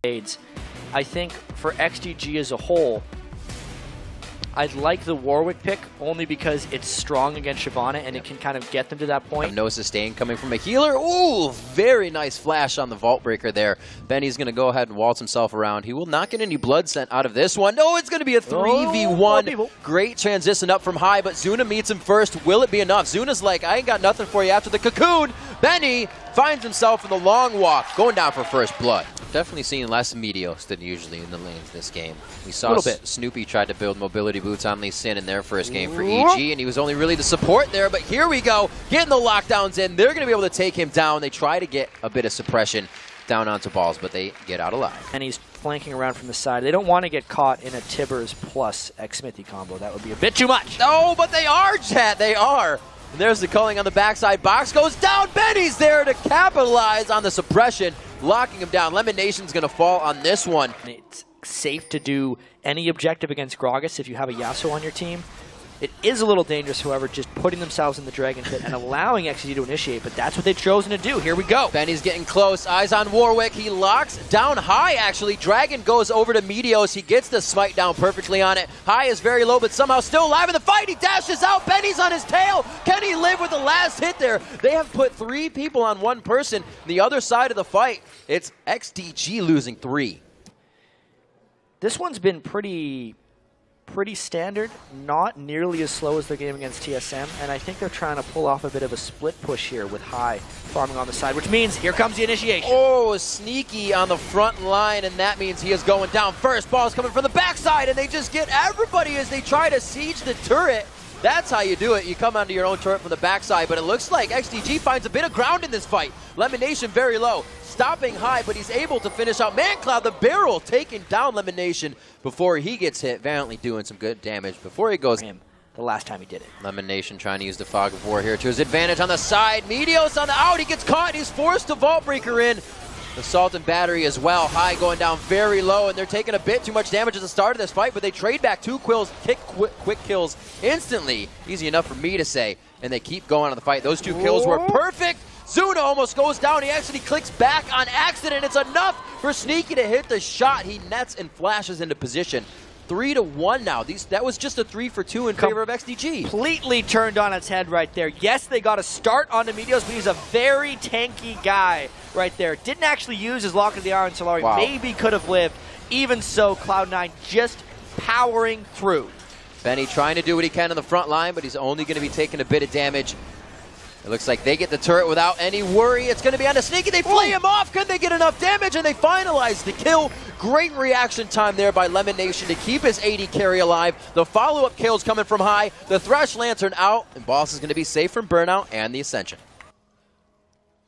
I think for XDG as a whole, I'd like the Warwick pick only because it's strong against Shyvana and it can kind of get them to that point. No sustain coming from a healer. Ooh, very nice flash on the Vault Breaker there. Benny's going to go ahead and waltz himself around. He will not get any blood sent out of this one. No, it's going to be a 3v1. Great transition up from high, but Zuna meets him first. Will it be enough? Zuna's like, I ain't got nothing for you after the cocoon. Benny finds himself in the long walk, going down for first blood. Definitely seeing less Meteos than usually in the lanes this game. We saw Snoopy tried to build mobility boots on Lee Sin in their first game for EG, and he was only really the support there, but here we go, getting the lockdowns in. They're going to be able to take him down. They try to get a bit of suppression down onto balls, but they get out alive. And he's flanking around from the side. They don't want to get caught in a Tibbers plus Xmithie combo. That would be a bit too much. No, but they are, chat. They are. And there's the culling on the backside. Box goes down. Benny's there to capitalize on the suppression, locking him down. LemonNation's going to fall on this one. It's safe to do any objective against Gragas if you have a Yauso on your team. It is a little dangerous, however, just putting themselves in the Dragon Pit and allowing XDG to initiate, but that's what they've chosen to do. Here we go. Benny's getting close. Eyes on Warwick. He locks down high, actually. Dragon goes over to Meteos. He gets the smite down perfectly on it. High is very low, but somehow still alive in the fight. He dashes out. Benny's on his tail. Can he live with the last hit there? They have put 3 people on 1 person. The other side of the fight, it's XDG losing 3. This one's been pretty standard, not nearly as slow as their game against TSM, and I think they're trying to pull off a bit of a split push here with High farming on the side, which means here comes the initiation. Oh, sneaky on the front line, and that means he is going down first. Ball's coming from the backside, and they just get everybody as they try to siege the turret. That's how you do it. You come onto your own turret from the backside, but it looks like XDG finds a bit of ground in this fight. LemonNation very low, stopping High, but he's able to finish out mancloud, the barrel, taking down LemonNation before he gets hit, valiantly doing some good damage before he goes. The last time he did it. LemonNation trying to use the Fog of War here to his advantage on the side. Meteos on the out, he gets caught, he's forced to Vault Breaker in. Assault and battery as well. High going down very low, and they're taking a bit too much damage at the start of this fight, but they trade back 2 quick kills instantly. Easy enough for me to say, and they keep going on the fight. Those 2 kills were perfect. Zuna almost goes down. He actually clicks back on accident. It's enough for Sneaky to hit the shot. He nets and flashes into position. 3-1 now. That was just a 3-for-2 in favor of XDG. Completely turned on its head right there. Yes, they got a start onto Meteos, but he's a very tanky guy right there. Didn't actually use his Lock of the Hour on Solari. Wow. Maybe could have lived. Even so, Cloud9 just powering through. Benny trying to do what he can on the front line, but he's only going to be taking a bit of damage. It looks like they get the turret without any worry. It's going to be on to Sneaky. They play him off. Can they get enough damage? And they finalize the kill. Great reaction time there by LemonNation to keep his AD carry alive. The follow-up kills coming from High. The Thresh Lantern out. And Boss is going to be safe from Burnout and the Ascension.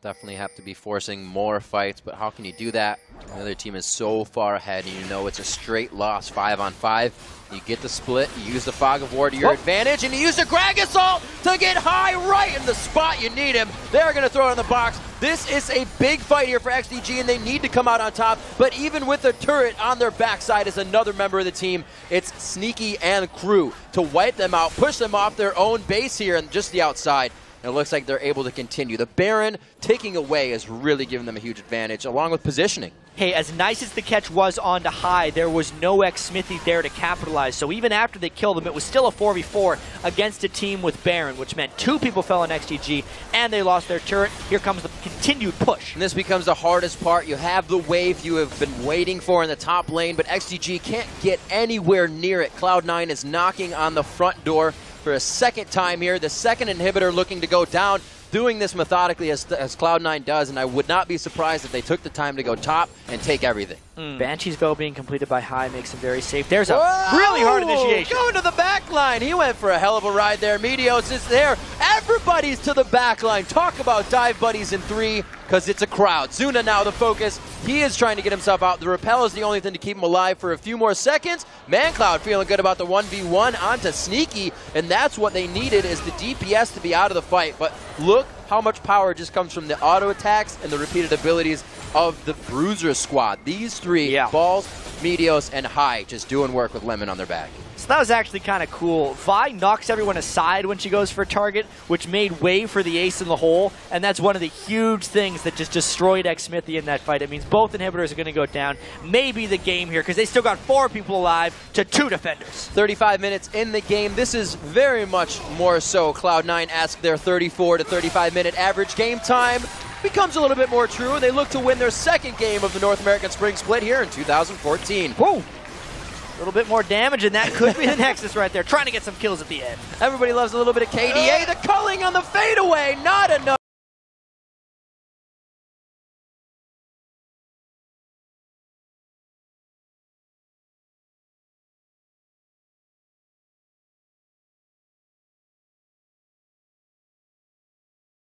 Definitely have to be forcing more fights, but how can you do that? The other team is so far ahead, and you know it's a straight loss 5-on-5. You get the split, you use the Fog of War to your advantage, and you use the Gragas ult to get High right in the spot you need him. They're going to throw it in the box. This is a big fight here for XDG, and they need to come out on top, but even with the turret on their backside is another member of the team. It's Sneaky and crew to wipe them out, push them off their own base here and just the outside. And it looks like they're able to continue. The Baron taking away has really given them a huge advantage, along with positioning. Hey, as nice as the catch was onto High, there was no Xmithie there to capitalize. So even after they killed him, it was still a 4v4 against a team with Baron, which meant 2 people fell on XDG, and they lost their turret. Here comes the continued push. And this becomes the hardest part. You have the wave you have been waiting for in the top lane, but XDG can't get anywhere near it. Cloud9 is knocking on the front door for a second time here. The second inhibitor looking to go down, doing this methodically as Cloud9 does, and I would not be surprised if they took the time to go top and take everything. Banshee's Bow being completed by High makes him very safe. There's a really hard initiation. Going to the back line. He went for a hell of a ride there. Meteos is there. Everybody's to the back line. Talk about dive buddies in 3, because it's a crowd. Zuna now the focus. He is trying to get himself out. The repel is the only thing to keep him alive for a few more seconds. mancloud feeling good about the 1v1 onto Sneaky, and that's what they needed, is the DPS to be out of the fight. But look how much power just comes from the auto attacks and the repeated abilities of the Bruiser squad. These 3, Balls, Meteos, and High, just doing work with Lemon on their back. So that was actually kind of cool. Vi knocks everyone aside when she goes for a target, which made way for the ace in the hole, and that's one of the huge things that just destroyed Xmithie in that fight. It means both inhibitors are going to go down. Maybe the game here, because they still got 4 people alive to 2 defenders. 35 minutes in the game. This is very much more so Cloud9-esque. Their 34 to 35 minute average game time becomes a little bit more true. They look to win their 2nd game of the North American Spring Split here in 2014. Whoa! A little bit more damage, and that could be the Nexus right there, trying to get some kills at the end. Everybody loves a little bit of KDA. The culling on the fadeaway, not enough.